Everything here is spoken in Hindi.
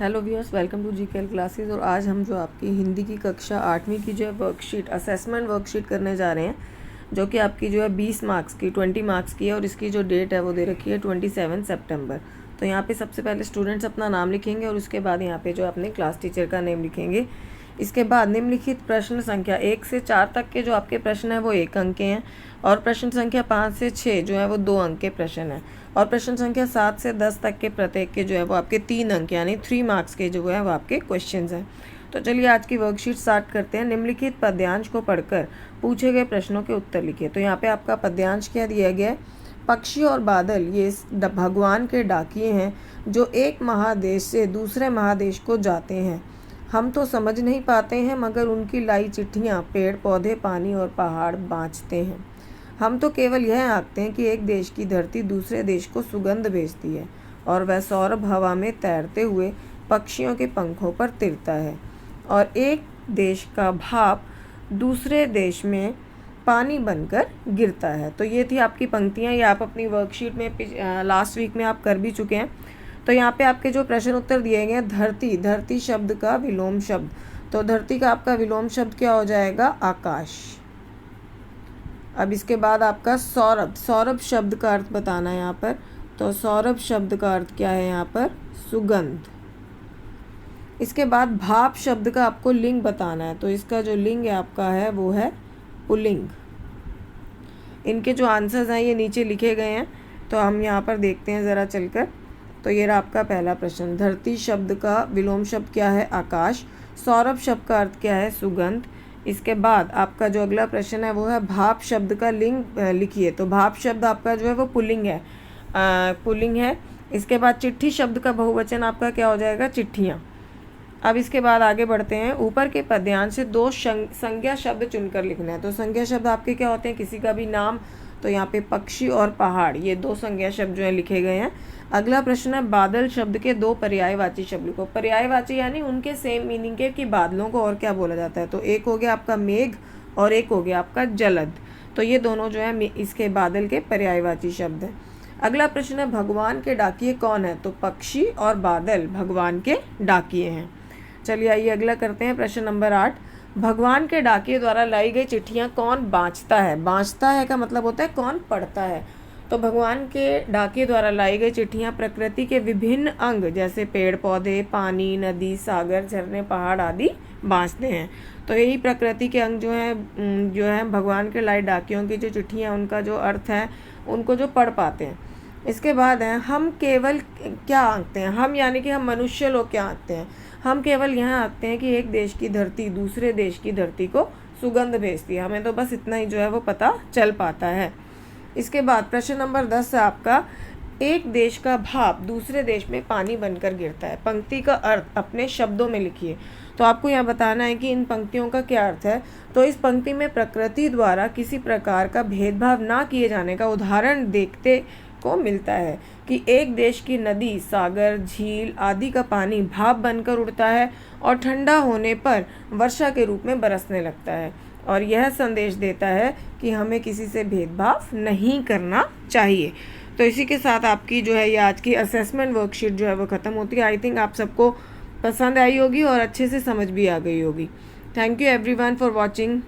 Hello viewers, welcome to GKL classes. और आज हम जो आपकी हिंदी की कक्षा 8वीं की जो है वर्कशीट असेसमेंट वर्कशीट करने जा रहे हैं, जो कि आपकी जो है 20 मार्क्स की 20 मार्क्स की है और इसकी जो डेट है वो दे रखी है 27 सितंबर। तो यहाँ पे सबसे पहले स्टूडेंट्स अपना नाम लिखेंगे और उसके बाद यहाँ पे जो अपने क्लास टीचर का नेम लिखेंगे। इसके बाद निम्नलिखित प्रश्न संख्या 1 से 4 तक के जो आपके प्रश्न हैं वो 1 अंक के हैं और प्रश्न संख्या 5 से 6 जो है वो 2 अंक के प्रश्न हैं और प्रश्न संख्या 7 से 10 तक के प्रत्येक के जो है वो आपके 3 अंक यानी 3 मार्क्स के जो है वो आपके क्वेश्चंस हैं। तो चलिए आज की वर्कशीट स्टार्ट करते हैं। निम्नलिखित पद्यांश को पढ़कर पूछे गए प्रश्नों के उत्तर लिखिए। तो यहाँ पे आपका पद्यांश क्या दिया गया है? पक्षी और बादल ये भगवान के डाकिये हैं जो एक महादेश से दूसरे महादेश को जाते हैं। हम तो समझ नहीं पाते हैं मगर उनकी लाई चिट्ठियाँ पेड़ पौधे पानी और पहाड़ बाँचते हैं। हम तो केवल यह आंकते हैं कि एक देश की धरती दूसरे देश को सुगंध भेजती है और वह सौरभ हवा में तैरते हुए पक्षियों के पंखों पर तिरता है और एक देश का भाप दूसरे देश में पानी बनकर गिरता है। तो ये थी आपकी पंक्तियाँ। ये आप अपनी वर्कशीट में लास्ट वीक में आप कर भी चुके हैं। तो यहाँ पे आपके जो प्रश्न उत्तर दिए गए हैं, धरती, धरती शब्द का विलोम शब्द, तो धरती का आपका विलोम शब्द क्या हो जाएगा? आकाश। अब इसके बाद आपका सौरभ, सौरभ शब्द का अर्थ बताना है यहाँ पर। तो सौरभ शब्द का अर्थ क्या है यहाँ पर? सुगंध। इसके बाद भाप शब्द का आपको लिंग बताना है। तो इसका जो लिंग है आपका है वो है पुल्लिंग। इनके जो आंसर्स हैं ये नीचे लिखे गए हैं, तो हम यहाँ पर देखते हैं ज़रा चलकर। तो ये रहा आपका पहला प्रश्न। धरती शब्द का विलोम शब्द क्या है? आकाश। सौरभ शब्द का अर्थ क्या है? सुगंध। इसके बाद आपका जो अगला प्रश्न है वो है भाप शब्द का लिंग लिखिए। तो भाप शब्द आपका जो है वो पुल्लिंग है, पुल्लिंग है। इसके बाद चिट्ठी शब्द का बहुवचन आपका क्या हो जाएगा? चिट्ठियाँ। अब इसके बाद आगे बढ़ते हैं। ऊपर के पद्यांश से 2 संज्ञा शब्द चुनकर लिखना है। तो संज्ञा शब्द आपके क्या होते हैं? किसी का भी नाम। तो यहाँ पे पक्षी और पहाड़ ये 2 संज्ञा शब्द जो है लिखे गए हैं। अगला प्रश्न है बादल शब्द के 2 पर्यायवाची शब्द लिखो। पर्यायवाची यानी उनके सेम मीनिंग के कि बादलों को और क्या बोला जाता है। तो एक हो गया आपका मेघ और एक हो गया आपका जलद। तो ये दोनों जो है इसके बादल के पर्यायवाची शब्द हैं। अगला प्रश्न है भगवान के डाकिये कौन है? तो पक्षी और बादल भगवान के डाकिये हैं। चलिए आइए अगला करते हैं। प्रश्न नंबर 8, भगवान के डाकिये द्वारा लाई गई चिट्ठियाँ कौन बाँचता है? बाँचता है का मतलब होता है कौन पढ़ता है। तो भगवान के डाकिये द्वारा लाई गई चिट्ठियाँ प्रकृति के विभिन्न अंग जैसे पेड़ पौधे, पानी, नदी, सागर, झरने, पहाड़ आदि बाँचते हैं। तो यही प्रकृति के अंग जो है भगवान के लाई डाकियों की जो चिट्ठियाँ उनका जो अर्थ है उनको जो पढ़ पाते हैं। इसके बाद है हम केवल क्या आंकते हैं? हम यानी कि हम मनुष्य लोग क्या आंकते हैं? हम केवल यहाँ आंकते हैं कि एक देश की धरती दूसरे देश की धरती को सुगंध भेजती है। हमें तो बस इतना ही जो है वो पता चल पाता है। इसके बाद प्रश्न नंबर 10 है आपका एक देश का भाप दूसरे देश में पानी बनकर गिरता है। पंक्ति का अर्थ अपने शब्दों में लिखिए। तो आपको यहाँ बताना है कि इन पंक्तियों का क्या अर्थ है। तो इस पंक्ति में प्रकृति द्वारा किसी प्रकार का भेदभाव ना किए जाने का उदाहरण देखते को मिलता है कि एक देश की नदी, सागर, झील आदि का पानी भाप बनकर उड़ता है और ठंडा होने पर वर्षा के रूप में बरसने लगता है और यह संदेश देता है कि हमें किसी से भेदभाव नहीं करना चाहिए। तो इसी के साथ आपकी जो है ये आज की असेसमेंट वर्कशीट जो है वो ख़त्म होती है। आई थिंक आप सबको पसंद आई होगी और अच्छे से समझ भी आ गई होगी। Thank you everyone for watching.